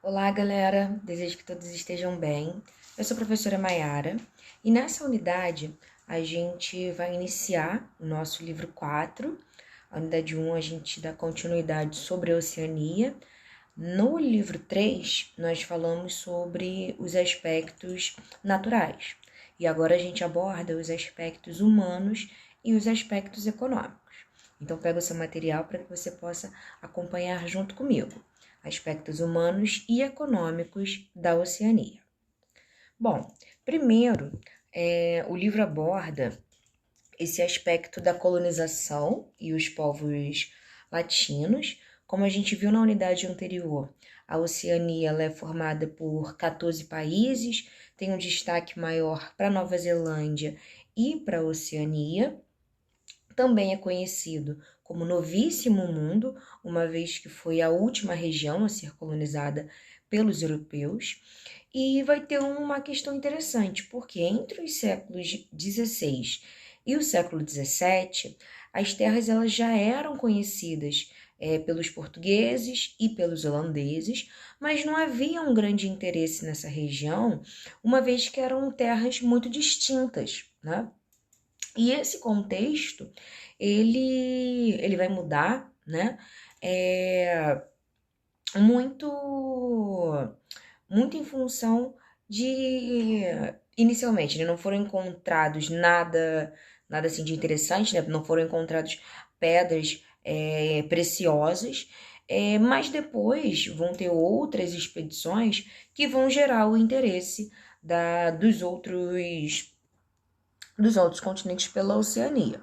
Olá, galera! Desejo que todos estejam bem. Eu sou a professora Maiara e nessa unidade a gente vai iniciar o nosso livro 4. A unidade 1 a gente dá continuidade sobre a Oceania. No livro 3, nós falamos sobre os aspectos naturais e agora a gente aborda os aspectos humanos e os aspectos econômicos. Então, pega o seu material para que você possa acompanhar junto comigo aspectos humanos e econômicos da Oceania. Bom, primeiro, o livro aborda esse aspecto da colonização e os povos latinos. Como a gente viu na unidade anterior, a Oceania ela é formada por 14 países, tem um destaque maior para Nova Zelândia e para a Oceania. Também é conhecido como Novíssimo Mundo, uma vez que foi a última região a ser colonizada pelos europeus. E vai ter uma questão interessante, porque entre os séculos XVI e o século XVII, as terras elas já eram conhecidas pelos portugueses e pelos holandeses, mas não havia um grande interesse nessa região, uma vez que eram terras muito distintas, né? E esse contexto, ele vai mudar, né? Muito, muito em função de, inicialmente, né, não foram encontrados nada assim de interessante, né? Não foram encontrados pedras preciosas, mas depois vão ter outras expedições que vão gerar o interesse dos outros continentes pela Oceania.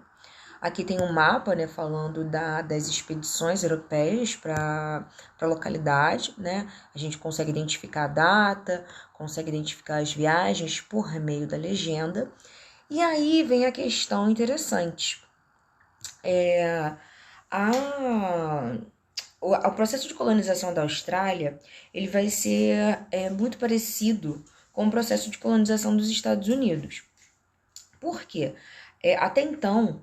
Aqui tem um mapa, né, falando das expedições europeias para a localidade, né? A gente consegue identificar a data, consegue identificar as viagens por meio da legenda. E aí vem a questão interessante. O processo de colonização da Austrália, ele vai ser muito parecido com o processo de colonização dos Estados Unidos. Por quê? Até então,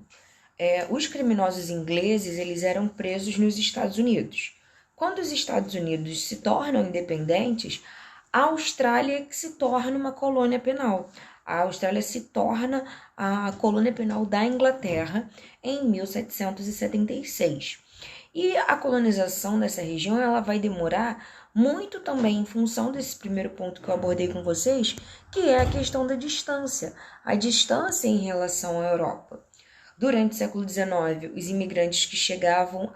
os criminosos ingleses eles eram presos nos Estados Unidos. Quando os Estados Unidos se tornam independentes, a Austrália que se torna uma colônia penal. A Austrália se torna a colônia penal da Inglaterra em 1776. E a colonização dessa região ela vai demorar muito também em função desse primeiro ponto que eu abordei com vocês, que é a questão da distância, a distância em relação à Europa. Durante o século XIX, os imigrantes que chegavam,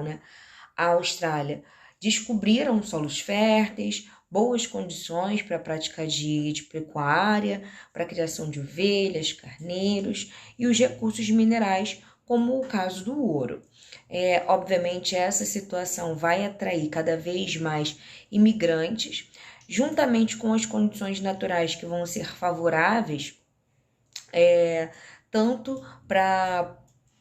né, à Austrália descobriram solos férteis, boas condições para a prática de pecuária, para a criação de ovelhas, carneiros e os recursos minerais, como o caso do ouro. Obviamente, essa situação vai atrair cada vez mais imigrantes, juntamente com as condições naturais que vão ser favoráveis, tanto para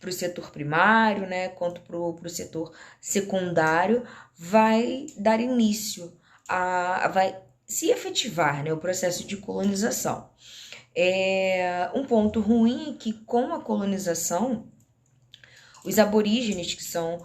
o setor primário, né, quanto para o setor secundário, vai dar início vai se efetivar, né, o processo de colonização. Um ponto ruim é que com a colonização, os aborígenes, que são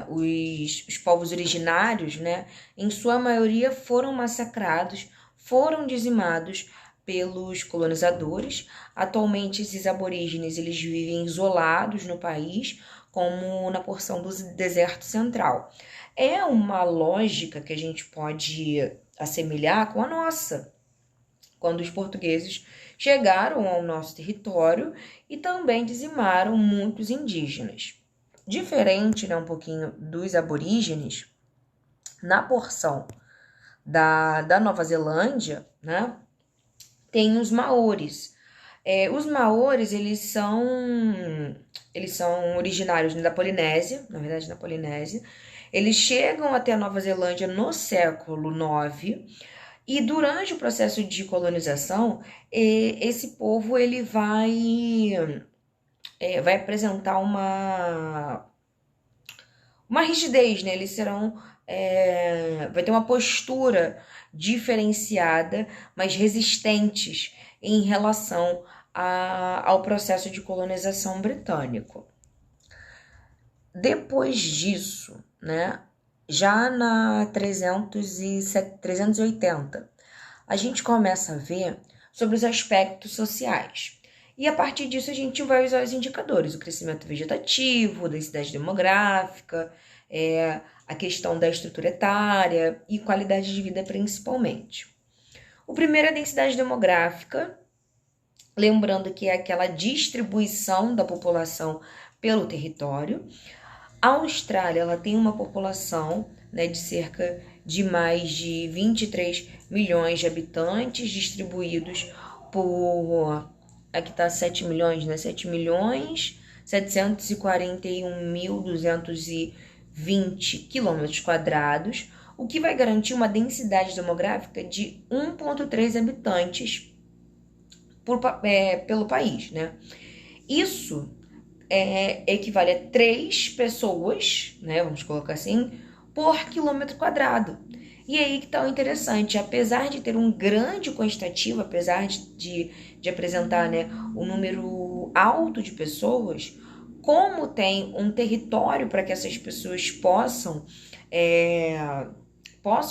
os povos originários, né, em sua maioria foram massacrados, foram dizimados pelos colonizadores. Atualmente, esses aborígenes eles vivem isolados no país, como na porção do deserto central. É uma lógica que a gente pode assemelhar com a nossa, quando os portugueses chegaram ao nosso território e também dizimaram muitos indígenas. Diferente, né, um pouquinho dos aborígenes, na porção da Nova Zelândia, né, tem os maores. Os maores, eles são originários da Polinésia, na verdade, na Polinésia. Eles chegam até a Nova Zelândia no século IX e durante o processo de colonização, esse povo ele vai apresentar uma rigidez, né? Eles serão vai ter uma postura diferenciada, mas resistentes em relação ao processo de colonização britânico. Depois disso, né, já na 380, a gente começa a ver sobre os aspectos sociais. E a partir disso a gente vai usar os indicadores, o crescimento vegetativo, densidade demográfica, a questão da estrutura etária e qualidade de vida principalmente. O primeiro é a densidade demográfica, lembrando que é aquela distribuição da população pelo território. A Austrália ela tem uma população, né, de cerca de mais de 23 milhões de habitantes, distribuídos por... Aqui está 7 milhões, né? 7.741.220 quilômetros quadrados, o que vai garantir uma densidade demográfica de 1,3 habitantes pelo país, né? Isso equivale a 3 pessoas, né? Vamos colocar assim, por quilômetro quadrado. E aí que tá o interessante, apesar de ter um grande quantitativo, apesar de apresentar, né, um número alto de pessoas, como tem um território para que essas pessoas possam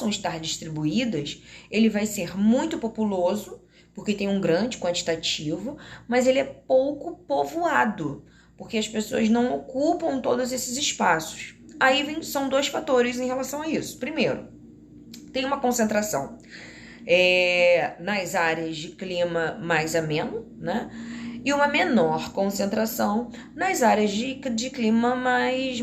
estar distribuídas, ele vai ser muito populoso, porque tem um grande quantitativo, mas ele é pouco povoado, porque as pessoas não ocupam todos esses espaços. Aí são 2 fatores em relação a isso. Primeiro, tem uma concentração nas áreas de clima mais ameno, né? E uma menor concentração nas áreas de clima mais,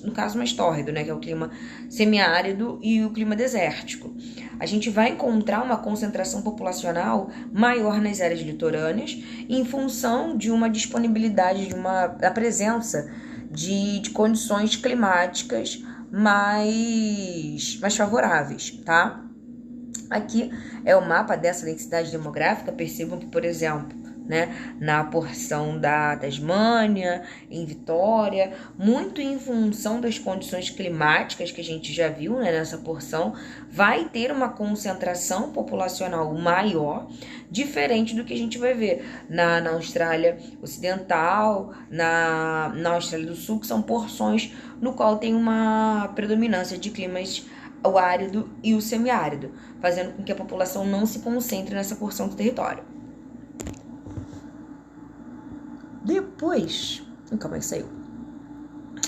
no caso, mais tórrido, né? Que é o clima semiárido e o clima desértico. A gente vai encontrar uma concentração populacional maior nas áreas litorâneas em função de uma disponibilidade, da presença de condições climáticas mais favoráveis, tá? Aqui é o mapa dessa densidade demográfica. Percebam que, por exemplo, né, na porção da Tasmânia, em Vitória, muito em função das condições climáticas que a gente já viu, né, nessa porção, vai ter uma concentração populacional maior, diferente do que a gente vai ver na Austrália Ocidental, na Austrália do Sul, que são porções no qual tem uma predominância de climas o árido e o semiárido, fazendo com que a população não se concentre nessa porção do território. Depois... Calma aí, saiu.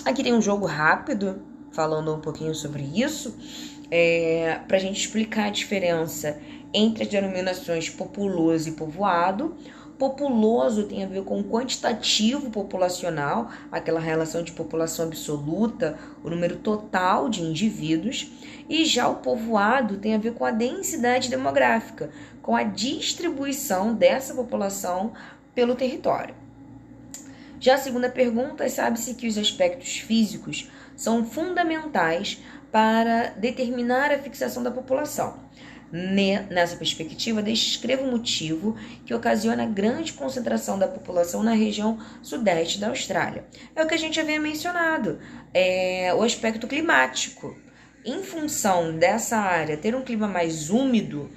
Aqui tem um jogo rápido, falando um pouquinho sobre isso, para a gente explicar a diferença entre as denominações populoso e povoado. Populoso tem a ver com o quantitativo populacional, aquela relação de população absoluta, o número total de indivíduos. E já o povoado tem a ver com a densidade demográfica, com a distribuição dessa população pelo território. Já a segunda pergunta, sabe-se que os aspectos físicos são fundamentais para determinar a fixação da população. Nessa perspectiva, descreva o motivo que ocasiona a grande concentração da população na região sudeste da Austrália. É o que a gente havia mencionado, o aspecto climático. Em função dessa área ter um clima mais úmido,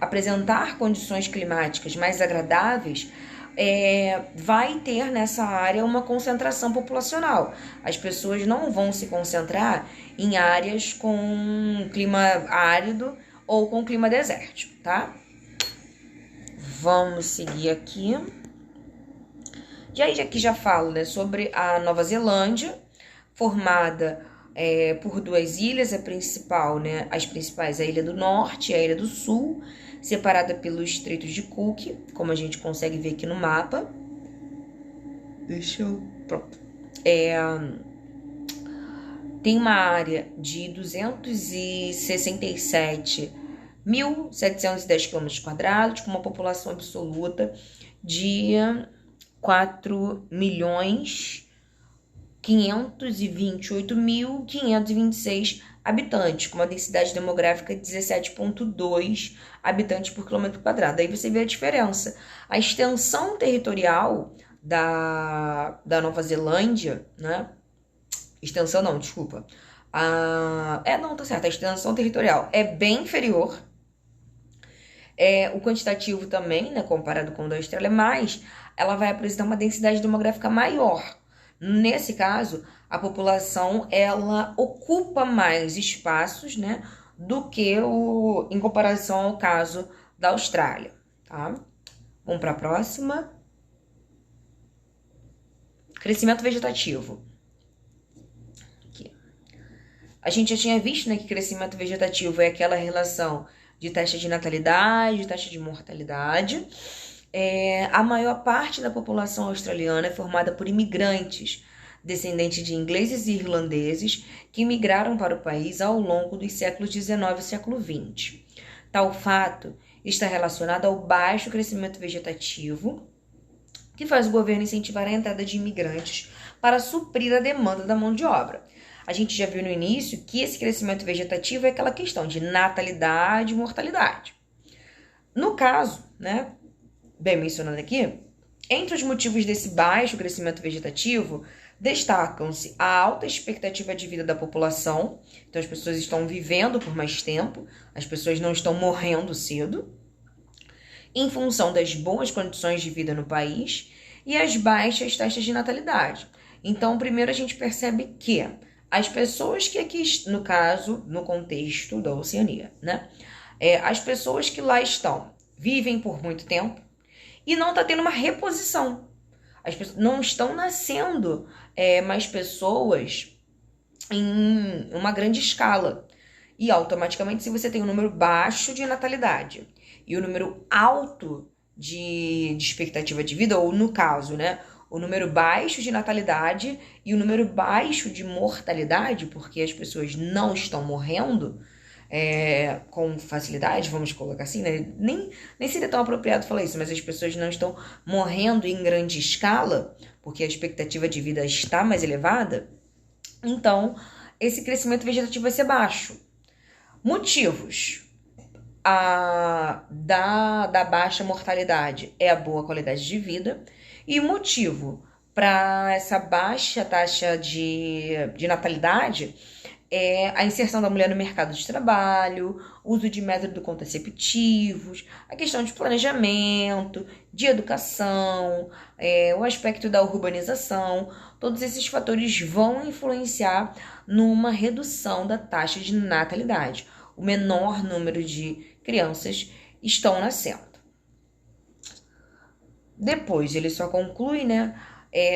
apresentar condições climáticas mais agradáveis, vai ter nessa área uma concentração populacional. As pessoas não vão se concentrar em áreas com clima árido ou com clima desértico, tá? Vamos seguir aqui. E aí aqui já falo, né, sobre a Nova Zelândia, formada por 2 ilhas, a principal, né, as principais, a Ilha do Norte e a Ilha do Sul, separada pelos Estreitos de Cook, como a gente consegue ver aqui no mapa. Pronto. Tem uma área de 267.710 km², com uma população absoluta de 4.528.526 habitantes, com uma densidade demográfica de 17,2 habitantes por quilômetro quadrado. Aí você vê a diferença. A extensão territorial da Nova Zelândia, né? Extensão não, desculpa. Não, tá certo. A extensão territorial é bem inferior. O quantitativo também, né, comparado com o da Austrália, mas ela vai apresentar uma densidade demográfica maior. nesse caso, a população ela ocupa mais espaços, né, do que em comparação ao caso da Austrália, tá? Vamos para a próxima. Crescimento vegetativo. Aqui. A gente já tinha visto, né, que crescimento vegetativo é aquela relação de taxa de natalidade, taxa de mortalidade. A maior parte da população australiana é formada por imigrantes, descendentes de ingleses e irlandeses, que migraram para o país ao longo dos séculos XIX e século XX. Tal fato está relacionado ao baixo crescimento vegetativo, que faz o governo incentivar a entrada de imigrantes para suprir a demanda da mão de obra. A gente já viu no início que esse crescimento vegetativo é aquela questão de natalidade e mortalidade. No caso, né, bem mencionado aqui, entre os motivos desse baixo crescimento vegetativo, destacam-se a alta expectativa de vida da população, então as pessoas estão vivendo por mais tempo, as pessoas não estão morrendo cedo, em função das boas condições de vida no país e as baixas taxas de natalidade. Então, primeiro a gente percebe que as pessoas que aqui, no caso, no contexto da Oceania, né, as pessoas que lá estão vivem por muito tempo e não está tendo uma reposição. As pessoas não estão nascendo mais pessoas em uma grande escala. E automaticamente, se você tem um número baixo de natalidade e o número alto de expectativa de vida, ou no caso, né, o número baixo de natalidade e o número baixo de mortalidade, porque as pessoas não estão morrendo com facilidade, vamos colocar assim, né? Nem seria tão apropriado falar isso, mas as pessoas não estão morrendo em grande escala, porque a expectativa de vida está mais elevada, então esse crescimento vegetativo vai ser baixo. Motivos da baixa mortalidade é a boa qualidade de vida, e o motivo para essa baixa taxa de natalidade é a inserção da mulher no mercado de trabalho, uso de métodos contraceptivos, a questão de planejamento, de educação, o aspecto da urbanização. Todos esses fatores vão influenciar numa redução da taxa de natalidade. O menor número de crianças estão nascendo. Depois ele só conclui, né?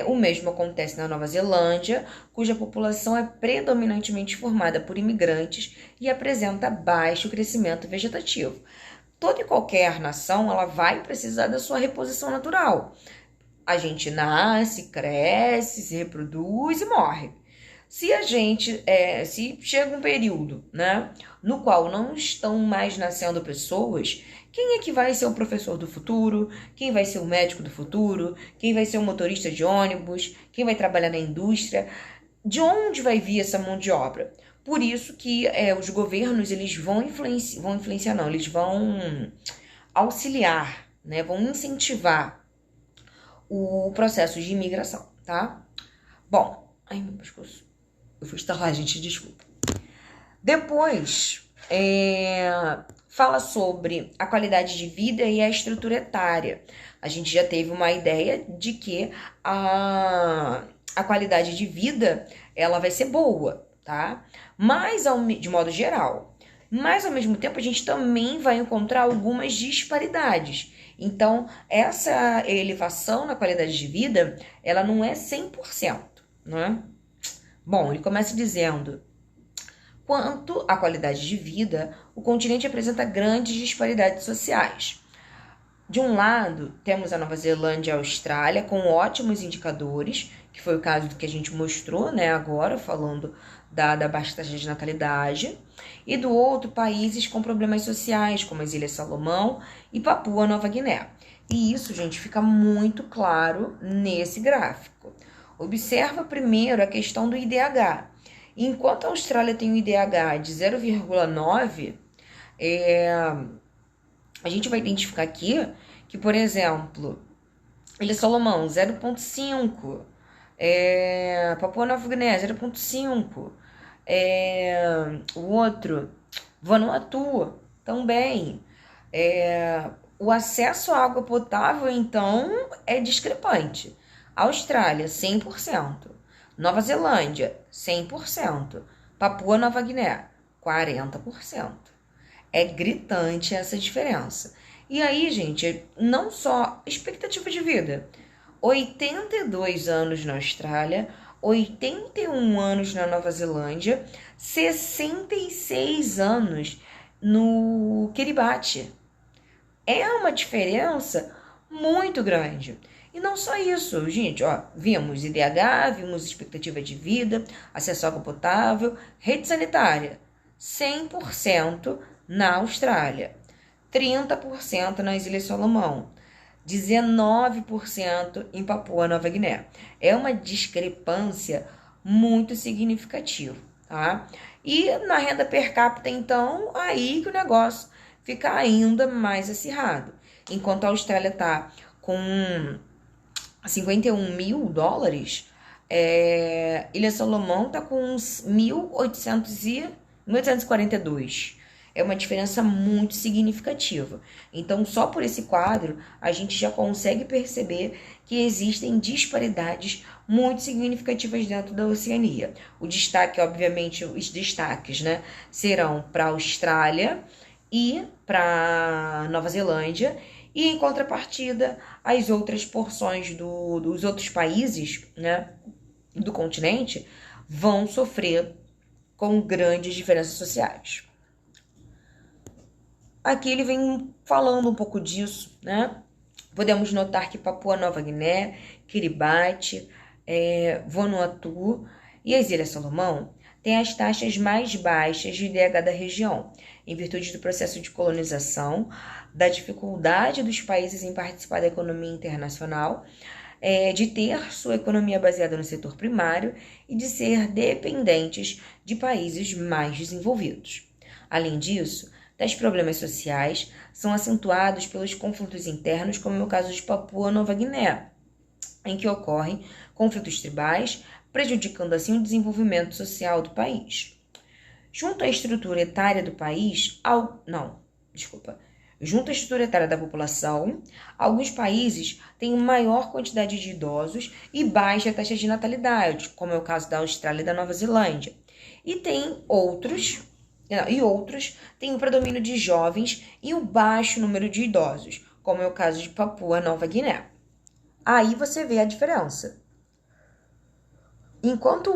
O mesmo acontece na Nova Zelândia, cuja população é predominantemente formada por imigrantes e apresenta baixo crescimento vegetativo. Toda e qualquer nação ela vai precisar da sua reposição natural. A gente nasce, cresce, se reproduz e morre. Se chega um período, né, no qual não estão mais nascendo pessoas, quem é que vai ser o professor do futuro? Quem vai ser o médico do futuro? Quem vai ser o motorista de ônibus? Quem vai trabalhar na indústria? De onde vai vir essa mão de obra? Por isso que os governos eles vão influenciar, não, eles vão auxiliar, né, vão incentivar o processo de imigração, tá? Bom, ai meu pescoço. Eu fui estalar, gente, desculpa. Depois, fala sobre a qualidade de vida e a estrutura etária. A gente já teve uma ideia de que a qualidade de vida, ela vai ser boa, tá? Mas, de modo geral. Mas, ao mesmo tempo, a gente também vai encontrar algumas disparidades. Então, essa elevação na qualidade de vida, ela não é 100%, né? Bom, ele começa dizendo: quanto à qualidade de vida, o continente apresenta grandes disparidades sociais. De um lado, temos a Nova Zelândia e a Austrália com ótimos indicadores, que foi o caso que a gente mostrou, né, agora, falando da baixa taxa de natalidade. E do outro, países com problemas sociais, como as Ilhas Salomão e Papua Nova Guiné. E isso, gente, fica muito claro nesse gráfico. Observa primeiro a questão do IDH. Enquanto a Austrália tem um IDH de 0,9, a gente vai identificar aqui que, por exemplo, Ilha Salomão, 0,5, Papua Nova Guiné, 0,5, o outro, Vanuatu, também. O acesso à água potável, então, é discrepante. Austrália, 100%. Nova Zelândia, 100%. Papua Nova Guiné, 40%. É gritante essa diferença. E aí, gente, não só expectativa de vida. 82 anos na Austrália, 81 anos na Nova Zelândia, 66 anos no Kiribati. É uma diferença muito grande. E não só isso, gente, ó, vimos IDH, vimos expectativa de vida, acesso à água potável, rede sanitária, 100% na Austrália, 30% nas Ilhas Salomão, 19% em Papua Nova Guiné. É uma discrepância muito significativa, tá? E na renda per capita, então, aí que o negócio fica ainda mais acirrado. Enquanto a Austrália está com 51 mil dólares, Ilha Salomão está com uns 1.842. É uma diferença muito significativa. Então, só por esse quadro, a gente já consegue perceber que existem disparidades muito significativas dentro da Oceania. O destaque, obviamente, os destaques, né, serão para a Austrália e para Nova Zelândia, e em contrapartida, as outras porções dos outros países, né, do continente vão sofrer com grandes diferenças sociais. Aqui ele vem falando um pouco disso, né? Podemos notar que Papua Nova Guiné, Kiribati, Vanuatu e as Ilhas Salomão têm as taxas mais baixas de IDH da região, em virtude do processo de colonização, da dificuldade dos países em participar da economia internacional, de ter sua economia baseada no setor primário e de ser dependentes de países mais desenvolvidos. Além disso, tais problemas sociais são acentuados pelos conflitos internos, como é o caso de Papua Nova Guiné, em que ocorrem conflitos tribais, prejudicando assim o desenvolvimento social do país. Junto à estrutura etária do país, junto à estrutura etária da população, alguns países têm maior quantidade de idosos e baixa taxa de natalidade, como é o caso da Austrália e da Nova Zelândia. E outros têm o predomínio de jovens e o baixo número de idosos, como é o caso de Papua Nova Guiné. Aí você vê a diferença. Enquanto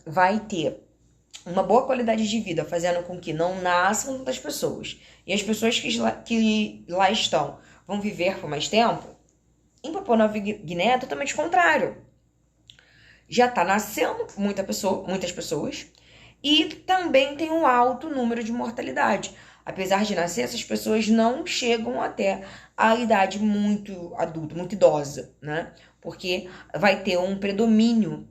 vai ter uma boa qualidade de vida, fazendo com que não nasçam tantas pessoas, e as pessoas que lá estão vão viver por mais tempo, em Papua Nova Guiné é totalmente contrário. Já está nascendo muitas pessoas, e também tem um alto número de mortalidade. Apesar de nascer, essas pessoas não chegam até a idade muito adulta, muito idosa, né? Porque vai ter um predomínio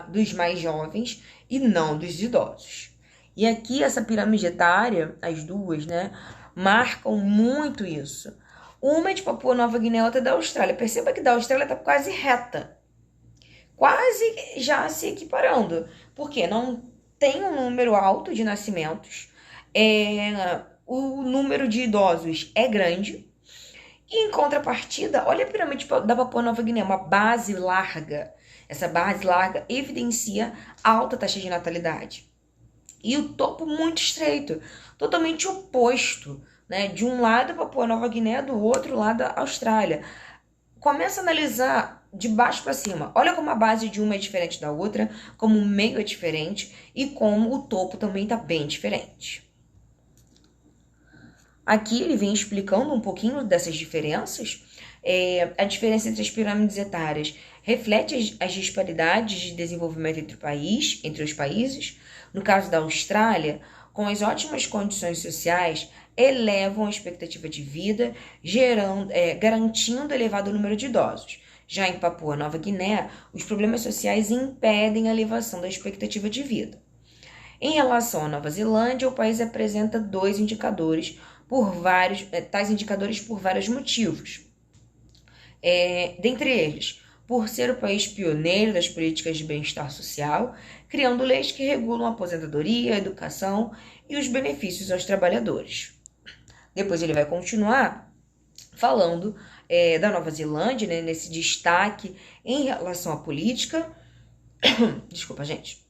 dos mais jovens e não dos idosos. E aqui essa pirâmide etária, as duas, né, marcam muito isso. Uma é de Papua Nova Guiné, outra é da Austrália. Perceba que da Austrália está quase reta. Quase já se equiparando, porque não tem um número alto de nascimentos, o número de idosos é grande, e em contrapartida, olha a pirâmide da Papua Nova Guiné, uma base larga. Essa base larga evidencia alta taxa de natalidade. E o topo muito estreito, totalmente oposto, né? De um lado Papua Nova Guiné, do outro lado a Austrália. Começa a analisar de baixo para cima. Olha como a base de uma é diferente da outra, como o meio é diferente e como o topo também está bem diferente. Aqui ele vem explicando um pouquinho dessas diferenças. A diferença entre as pirâmides etárias reflete as disparidades de desenvolvimento entre os países. No caso da Austrália, com as ótimas condições sociais, elevam a expectativa de vida, garantindo elevado número de idosos. Já em Papua Nova Guiné, os problemas sociais impedem a elevação da expectativa de vida. Em relação à Nova Zelândia, o país apresenta tais indicadores por vários motivos. Dentre eles, por ser o país pioneiro das políticas de bem-estar social, criando leis que regulam a aposentadoria, a educação e os benefícios aos trabalhadores. Depois ele vai continuar falando da Nova Zelândia, né, nesse destaque em relação à política. Desculpa, gente.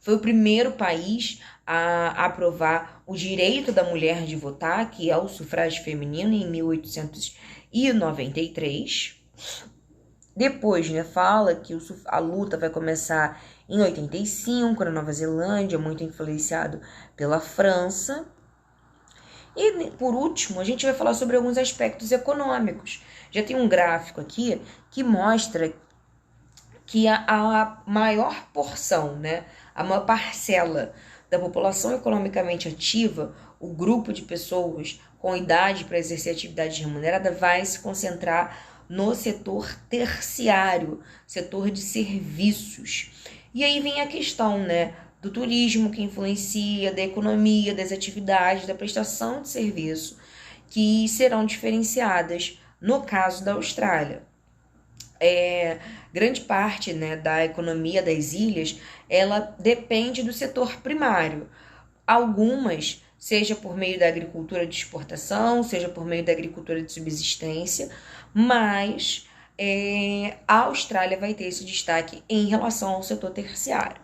Foi o primeiro país a aprovar o direito da mulher de votar, que é o sufrágio feminino, em 1893. Depois, né, fala que a luta vai começar em 85, na Nova Zelândia, muito influenciado pela França. E, por último, a gente vai falar sobre alguns aspectos econômicos. Já tem um gráfico aqui que mostra que a maior porção, né, a maior parcela da população economicamente ativa, o grupo de pessoas com idade para exercer atividade remunerada, vai se concentrar no setor terciário, setor de serviços. E aí vem a questão, né, do turismo, que influencia, da economia, das atividades, da prestação de serviço, que serão diferenciadas no caso da Austrália. Grande parte, né, da economia das ilhas, ela depende do setor primário. Algumas, seja por meio da agricultura de exportação, seja por meio da agricultura de subsistência, mas a Austrália vai ter esse destaque em relação ao setor terciário.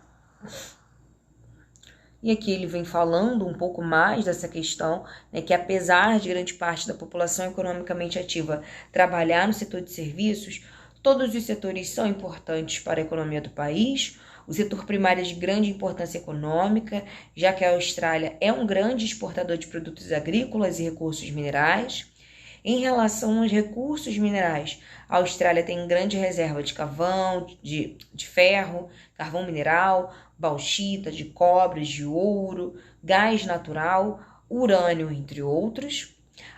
E aqui ele vem falando um pouco mais dessa questão, né, que apesar de grande parte da população economicamente ativa trabalhar no setor de serviços, todos os setores são importantes para a economia do país. O setor primário é de grande importância econômica, já que a Austrália é um grande exportador de produtos agrícolas e recursos minerais. Em relação aos recursos minerais, a Austrália tem grande reserva de carvão, de ferro, carvão mineral, bauxita, de cobre, de ouro, gás natural, urânio, entre outros.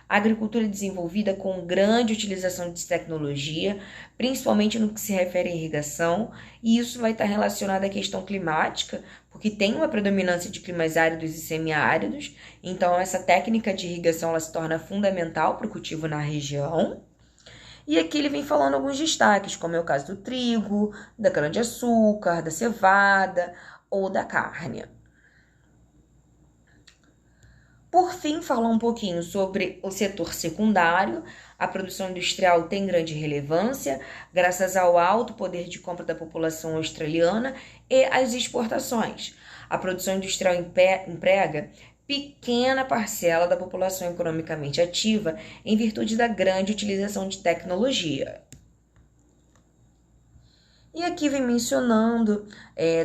A agricultura é desenvolvida com grande utilização de tecnologia, principalmente no que se refere à irrigação, e isso vai estar relacionado à questão climática, porque tem uma predominância de climas áridos e semiáridos, então essa técnica de irrigação ela se torna fundamental para o cultivo na região. E aqui ele vem falando alguns destaques, como é o caso do trigo, da cana-de-açúcar, da cevada ou da carne. Por fim, falar um pouquinho sobre o setor secundário. A produção industrial tem grande relevância, graças ao alto poder de compra da população australiana e às exportações. A produção industrial emprega pequena parcela da população economicamente ativa em virtude da grande utilização de tecnologia. E aqui vem mencionando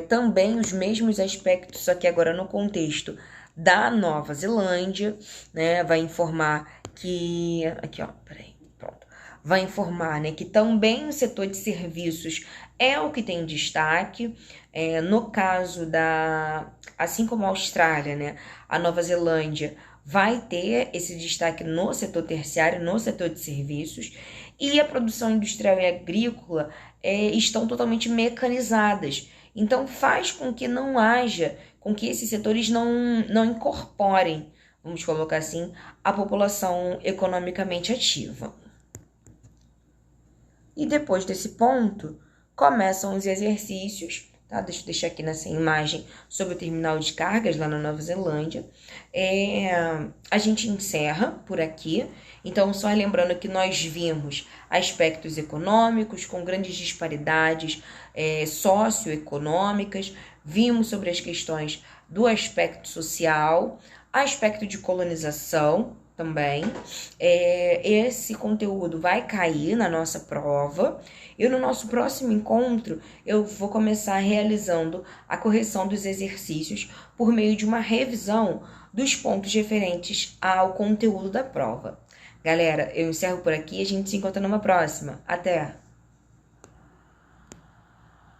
também os mesmos aspectos, só que agora no contexto da Nova Zelândia, né? Vai informar que... Aqui, ó, peraí, pronto. Vai informar, né, que também o setor de serviços é o que tem destaque. No caso da... Assim como a Austrália, né, a Nova Zelândia vai ter esse destaque no setor terciário, no setor de serviços, e a produção industrial e agrícola estão totalmente mecanizadas. Então, faz com que não haja, com que esses setores não incorporem, vamos colocar assim, a população economicamente ativa. E depois desse ponto, começam os exercícios, tá? Deixa eu deixar aqui nessa imagem sobre o terminal de cargas lá na Nova Zelândia. A gente encerra por aqui. Então, só lembrando que nós vimos aspectos econômicos com grandes disparidades socioeconômicas, vimos sobre as questões do aspecto social, aspecto de colonização também. Esse conteúdo vai cair na nossa prova. E no nosso próximo encontro, eu vou começar realizando a correção dos exercícios por meio de uma revisão dos pontos referentes ao conteúdo da prova. Galera, eu encerro por aqui e a gente se encontra numa próxima. Até!